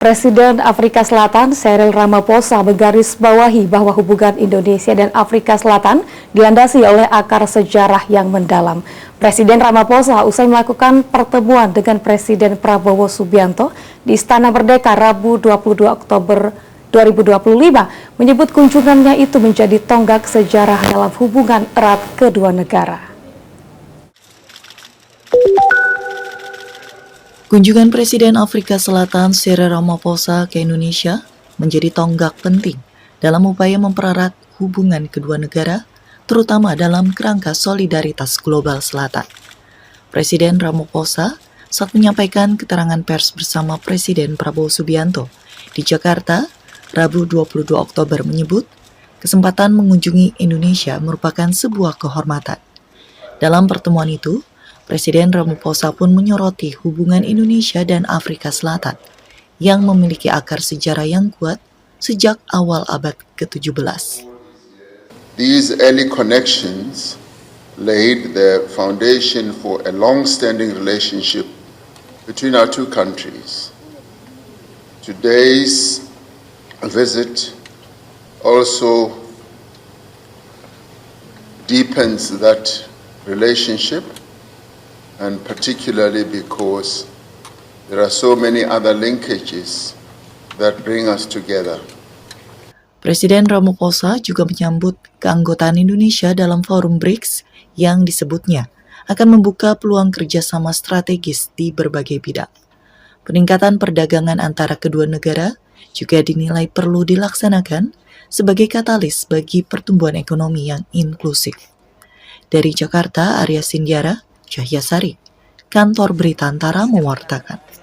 Presiden Afrika Selatan Cyril Ramaphosa menggarisbawahi bahwa hubungan Indonesia dan Afrika Selatan dilandasi oleh akar sejarah yang mendalam. Presiden Ramaphosa usai melakukan pertemuan dengan Presiden Prabowo Subianto di Istana Merdeka Rabu 22 Oktober 2025 menyebut kunjungannya itu menjadi tonggak sejarah dalam hubungan erat kedua negara. Kunjungan Presiden Afrika Selatan Cyril Ramaphosa ke Indonesia menjadi tonggak penting dalam upaya mempererat hubungan kedua negara, terutama dalam kerangka solidaritas global selatan. Presiden Ramaphosa saat menyampaikan keterangan pers bersama Presiden Prabowo Subianto di Jakarta, Rabu 22 Oktober menyebut, kesempatan mengunjungi Indonesia merupakan sebuah kehormatan. Dalam pertemuan itu, Presiden Ramaphosa pun menyoroti hubungan Indonesia dan Afrika Selatan yang memiliki akar sejarah yang kuat sejak awal abad ke-17. These early connections laid the foundation for a long-standing relationship between our two countries. Today's visit also deepens that relationship, and particularly because there are so many other linkages that bring us together. Presiden Ramaphosa juga menyambut keanggotaan Indonesia dalam forum BRICS yang disebutnya akan membuka peluang kerjasama strategis di berbagai bidang. Peningkatan perdagangan antara kedua negara juga dinilai perlu dilaksanakan sebagai katalis bagi pertumbuhan ekonomi yang inklusif. Dari Jakarta, Arya Sindiara, Cahya Sari, Kantor Berita Antara mewartakan.